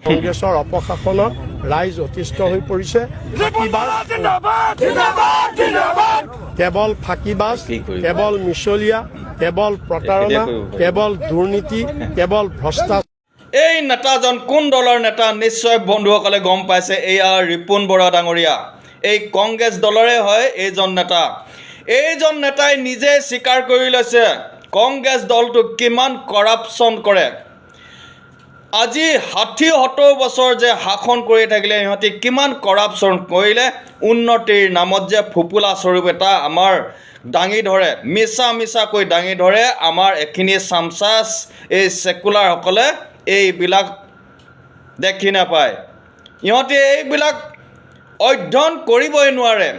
কংগ্ৰেছৰ অপশাসনত ৰাইজ অতিষ্ঠ হৈ পৰিছে। কেৱল ফাঁকিবাজ, কেৱল মিছলীয়া, কেৱল প্ৰতাৰণা, কেৱল দুৰ্নীতি, কেৱল ভ্ৰষ্টাচাৰ। এই নেতাজন কোন দলৰ নেতা নিশ্চয় বন্ধুসকলে গম পাইছে। এয়া ৰিপুণ বৰা ডাঙৰীয়া, এই কংগ্ৰেছ দলৰে হয় এইজন নেতা। এইজন নেতাই নিজে স্বীকাৰ কৰি লৈছে কংগ্ৰেছ দলটো কিমান কৰাপশ্যন কৰে। আজি ৬০-৭০ বছৰ যে শাসন কৰি থাকিলে, সিহঁতি কিমান কৰাপশ্যন কৰিলে। উন্নতিৰ নামত যে ফোপোলা স্বৰূপ এটা আমাৰ দাঙি ধৰে, মিছাকৈ দাঙি ধৰে আমাৰ এখিনি চামচাচ এই ছেকুলাৰসকলে। এইবিলাক দেখি নাপায়, ইহঁতে এইবিলাক অধ্যয়ন কৰিবই নোৱাৰে।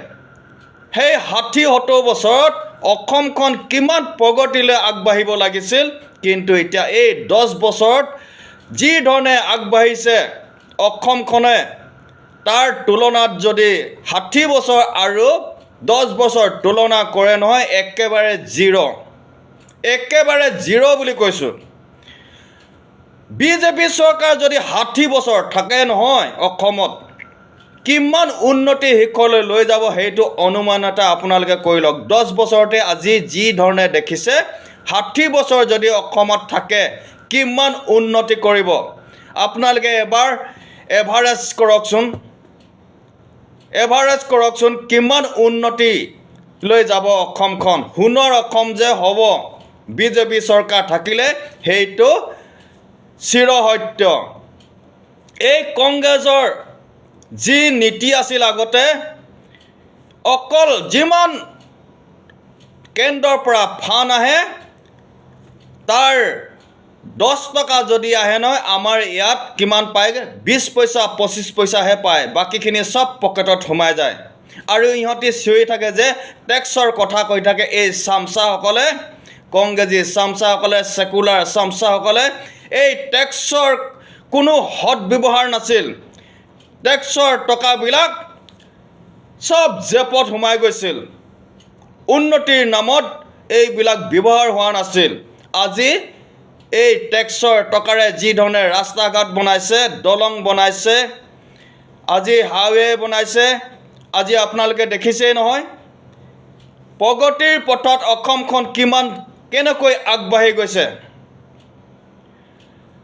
সেই ৬০-৭০ বছৰত অসমখন কিমান প্ৰগতিলৈ আগবাঢ়িব লাগিছিল, কিন্তু এতিয়া এই 10 বছৰত যি ধৰণে আগবাঢ়িছে অসমখনে, তাৰ তুলনাত যদি ৬০ বছৰ আৰু 10 বছৰ তুলনা কৰে নহয়, একেবাৰে জিৰ' বুলি কৈছোঁ। বিজেপি চৰকাৰ যদি ৬০ বছৰ থাকে নহয়, অসমত কিমান উন্নতি শিখৰলৈ লৈ যাব সেইটো অনুমান এটা আপোনালোকে কৰি লওক। 10 বছৰতে আজি যি ধৰণে দেখিছে, ৬০ বছৰ যদি অসমত থাকে কিমান উন্নতি কৰিব আপোনালোকে এবাৰ এভাৰেজ কৰকচোন, কিমান উন্নতি লৈ যাব অসমখন। সোণৰ অসম যে হ'ব বিজেপি চৰকাৰ থাকিলে, সেইটো চিৰসত্য। এই কংগ্ৰেছৰ যি নীতি আছিল আগতে, অকল যিমান কেন্দ্ৰৰ পৰা ফাণ্ড আহে তাৰ 10 টকা যদি আহে নহয়, আমাৰ ইয়াত কিমান পায়, 20 পইচা 25 পইচাহে পায়, বাকীখিনি চব পকেটত সোমাই যায়। আৰু ইহঁতি চিঞৰি থাকে যে টেক্সৰ কথা কৈ থাকে এই চামচাসকলে, কংগ্ৰেছী চামচাসকলে, ছেকুলাৰ চামচাসকলে। এই টেক্সৰ কোনো সৎব্যৱহাৰ নাছিল, টেক্সৰ টকাবিলাক চব জেপত সোমাই গৈছিল, উন্নতিৰ নামত এইবিলাক ব্যৱহাৰ হোৱা নাছিল। আজি এই টেক্সৰ টকাৰে যি ধৰণে ৰাস্তা ঘাট বনাইছে, দলং বনাইছে, আজি হাইৱে বনাইছে, আজি আপোনালোকে দেখিছেই নহয় প্ৰগতিৰ পথত অসমখন কেনেকৈ আগবাঢ়ি গৈছে।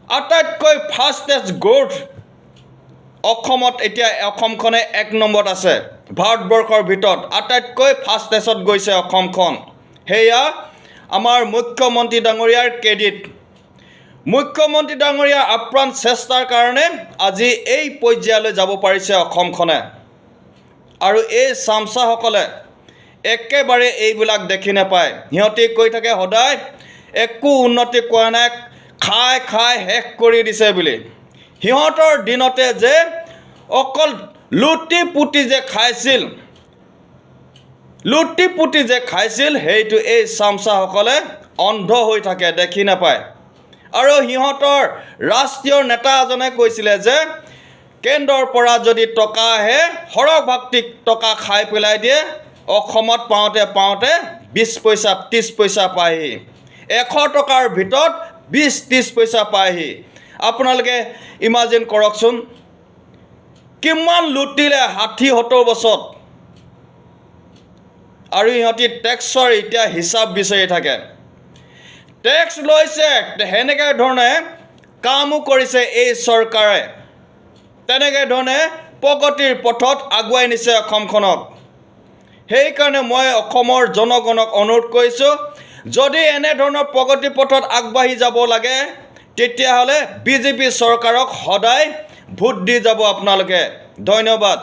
আটাইতকৈ ফাষ্টেষ্ট গ্ৰোথ অসমত এতিয়া অসমখনে 1 নম্বৰত আছে। ভাৰতবৰ্ষৰ ভিতৰত আটাইতকৈ ফাষ্টেষ্টত গৈছে অসমখন। সেয়া আমাৰ মুখ্যমন্ত্ৰী ডাঙৰীয়াৰ ক্ৰেডিট। মুখ্যমন্ত্ৰী ডাঙৰীয়াৰ আপ্ৰাণ চেষ্টাৰ কাৰণে আজি এই পৰ্যায়লৈ যাব পাৰিছে অসমখনে। আৰু এই চামচাসকলে একেবাৰে এইবিলাক দেখি নাপায়। সিহঁতি কৈ থাকে সদায় একো উন্নতি কৰা নাই, খাই শেষ কৰি দিছে বুলি। সিহঁতৰ দিনতে যে অকল লুটি পুটি যে খাইছিল, সেইটো এই চামচাসকলে অন্ধ হৈ থাকে, দেখি নাপায়। আৰু সিহঁতৰ ৰাষ্ট্ৰীয় নেতা এজনে কৈছিলে যে কেন্দ্ৰৰ পৰা যদি টকা আহে, সৰহভাগ টকা খাই পেলাই দিয়ে, অসমত পাওঁতে 20 পইচা 30 পইচা পায়হি, 100 টকাৰ ভিতৰত 20-30 পইচা পায়হি। আপোনালোকে ইমাজিন কৰকচোন, কিমান লুটিলে ৬০-৭০ বছৰত। আৰু ইহঁতি টেক্সৰ এতিয়া হিচাপ বিচাৰি থাকে। টেক্স লৈছে, সেনেকৈ ধৰণে কামো কৰিছে এই চৰকাৰে, তেনেকৈ ধৰণে প্ৰগতিৰ পথত আগুৱাই নিছে অসমখনত। সেইকাৰণে মই অসমৰ জনগণক অনুৰোধ কৰিছোঁ, যদি এনেধৰণৰ প্ৰগতি পথত আগবাঢ়ি যাব লাগে, তেতিয়াহ'লে বিজেপি চৰকাৰক সদায় ভোট দি যাব আপোনালোকে। ধন্যবাদ।